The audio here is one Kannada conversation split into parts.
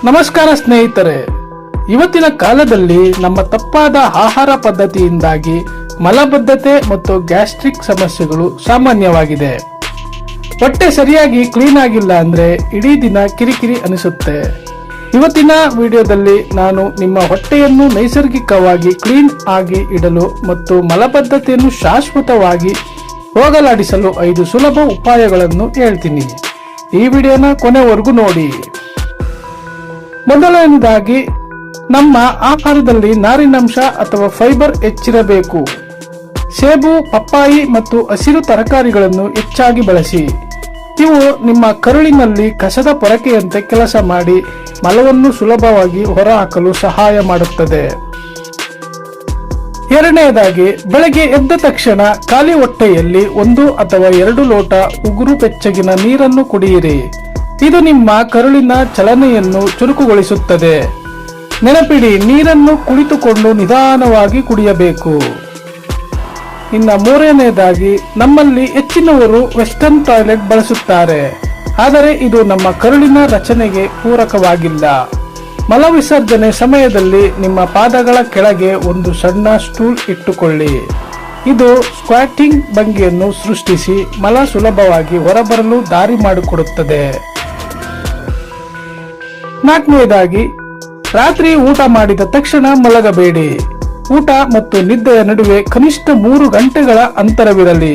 ನಮಸ್ಕಾರ ಸ್ನೇಹಿತರೆ, ಇವತ್ತಿನ ಕಾಲದಲ್ಲಿ ನಮ್ಮ ತಪ್ಪಾದ ಆಹಾರ ಪದ್ಧತಿಯಿಂದಾಗಿ ಮಲಬದ್ಧತೆ ಮತ್ತು ಗ್ಯಾಸ್ಟ್ರಿಕ್ ಸಮಸ್ಯೆಗಳು ಸಾಮಾನ್ಯವಾಗಿದೆ. ಹೊಟ್ಟೆ ಸರಿಯಾಗಿ ಕ್ಲೀನ್ ಆಗಿಲ್ಲ ಅಂದ್ರೆ ಇಡೀ ದಿನ ಕಿರಿಕಿರಿ ಅನಿಸುತ್ತೆ. ಇವತ್ತಿನ ವಿಡಿಯೋದಲ್ಲಿ ನಾನು ನಿಮ್ಮ ಹೊಟ್ಟೆಯನ್ನು ನೈಸರ್ಗಿಕವಾಗಿ ಕ್ಲೀನ್ ಆಗಿ ಇಡಲು ಮತ್ತು ಮಲಬದ್ಧತೆಯನ್ನು ಶಾಶ್ವತವಾಗಿ ಹೋಗಲಾಡಿಸಲು 5 ಸುಲಭ ಉಪಾಯಗಳನ್ನು ಹೇಳ್ತೀನಿ. ಈ ವಿಡಿಯೋನ ಕೊನೆವರೆಗೂ ನೋಡಿ. ಮೊದಲನೇದಾಗಿ, ನಮ್ಮ ಆಹಾರದಲ್ಲಿ ನಾರಿನಂಶ ಅಥವಾ ಫೈಬರ್ ಹೆಚ್ಚಿರಬೇಕು. ಸೇಬು, ಪಪ್ಪಾಯಿ ಮತ್ತು ಹಸಿರು ತರಕಾರಿಗಳನ್ನು ಹೆಚ್ಚಾಗಿ ಬಳಸಿ. ಇವು ನಿಮ್ಮ ಕರುಳಿನಲ್ಲಿ ಕಸದ ಪೊರಕೆಯಂತೆ ಕೆಲಸ ಮಾಡಿ ಮಲವನ್ನು ಸುಲಭವಾಗಿ ಹೊರಹಾಕಲು ಸಹಾಯ ಮಾಡುತ್ತದೆ. ಎರಡನೆಯದಾಗಿ, ಬೆಳಗ್ಗೆ ಎದ್ದ ತಕ್ಷಣ ಖಾಲಿ ಹೊಟ್ಟೆಯಲ್ಲಿ 1 ಅಥವಾ 2 ಲೋಟ ಉಗುರು ಬೆಚ್ಚಗಿನ ನೀರನ್ನು ಕುಡಿಯಿರಿ. ಇದು ನಿಮ್ಮ ಕರುಳಿನ ಚಲನೆಯನ್ನು ಚುರುಕುಗೊಳಿಸುತ್ತದೆ. ನೆನಪಿಡಿ, ನೀರನ್ನು ಕುಳಿತುಕೊಂಡು ನಿಧಾನವಾಗಿ ಕುಡಿಯಬೇಕು. ಇನ್ನು ಮೂರನೆಯದಾಗಿ, ನಮ್ಮಲ್ಲಿ ಹೆಚ್ಚಿನವರು ವೆಸ್ಟರ್ನ್ ಟಾಯ್ಲೆಟ್ ಬಳಸುತ್ತಾರೆ, ಆದರೆ ಇದು ನಮ್ಮ ಕರುಳಿನ ರಚನೆಗೆ ಪೂರಕವಾಗಿಲ್ಲ. ಮಲ ವಿಸರ್ಜನೆ ಸಮಯದಲ್ಲಿ ನಿಮ್ಮ ಪಾದಗಳ ಕೆಳಗೆ ಒಂದು ಸಣ್ಣ ಸ್ಟೂಲ್ ಇಟ್ಟುಕೊಳ್ಳಿ. ಇದು ಸ್ಕ್ವಾಟಿಂಗ್ ಭಂಗಿಯನ್ನು ಸೃಷ್ಟಿಸಿ ಮಲ ಸುಲಭವಾಗಿ ಹೊರಬರಲು ದಾರಿ ಮಾಡಿಕೊಡುತ್ತದೆ. ನಾಲ್ಕನೆಯದಾಗಿ, ರಾತ್ರಿ ಊಟ ಮಾಡಿದ ತಕ್ಷಣ ಮಲಗಬೇಡಿ. ಊಟ ಮತ್ತು ನಿದ್ದೆಯ ನಡುವೆ ಕನಿಷ್ಠ 3 ಗಂಟೆಗಳ ಅಂತರವಿರಲಿ.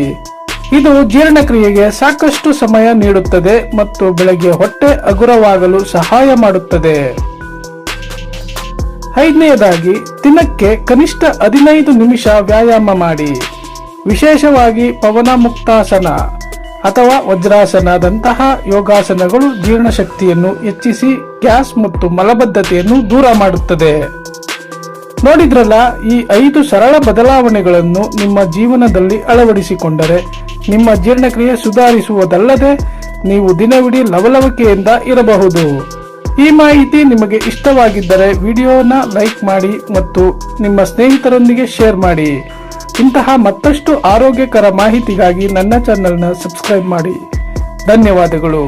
ಇದು ಜೀರ್ಣಕ್ರಿಯೆಗೆ ಸಾಕಷ್ಟು ಸಮಯ ನೀಡುತ್ತದೆ ಮತ್ತು ಬೆಳಗ್ಗೆ ಹೊಟ್ಟೆ ಹಗುರವಾಗಲು ಸಹಾಯ ಮಾಡುತ್ತದೆ. ಐದನೆಯದಾಗಿ, ದಿನಕ್ಕೆ ಕನಿಷ್ಠ 15 ನಿಮಿಷ ವ್ಯಾಯಾಮ ಮಾಡಿ. ವಿಶೇಷವಾಗಿ ಪವನ ಮುಕ್ತಾಸನ ಅಥವಾ ವಜ್ರಾಸನದಂತಹ ಯೋಗಾಸನಗಳು ಜೀರ್ಣಶಕ್ತಿಯನ್ನು ಹೆಚ್ಚಿಸಿ ಗ್ಯಾಸ್ ಮತ್ತು ಮಲಬದ್ಧತೆಯನ್ನು ದೂರ ಮಾಡುತ್ತದೆ. ನೋಡಿದ್ರಲ್ಲ, ಈ 5 ಸರಳ ಬದಲಾವಣೆಗಳನ್ನು ನಿಮ್ಮ ಜೀವನದಲ್ಲಿ ಅಳವಡಿಸಿಕೊಂಡರೆ ನಿಮ್ಮ ಜೀರ್ಣಕ್ರಿಯೆ ಸುಧಾರಿಸುವುದಲ್ಲದೆ ನೀವು ದಿನವಿಡೀ ಲವಲವಿಕೆಯಿಂದ ಇರಬಹುದು. ಈ ಮಾಹಿತಿ ನಿಮಗೆ ಇಷ್ಟವಾಗಿದ್ದರೆ ವಿಡಿಯೋನ ಲೈಕ್ ಮಾಡಿ ಮತ್ತು ನಿಮ್ಮ ಸ್ನೇಹಿತರೊಂದಿಗೆ ಶೇರ್ ಮಾಡಿ. ಇಂತಹ ಮತ್ತಷ್ಟು ಆರೋಗ್ಯಕರ ಮಾಹಿತಿಗಾಗಿ ನನ್ನ ಚಾನೆಲ್ನ ಸಬ್ಸ್ಕ್ರೈಬ್ ಮಾಡಿ. ಧನ್ಯವಾದಗಳು.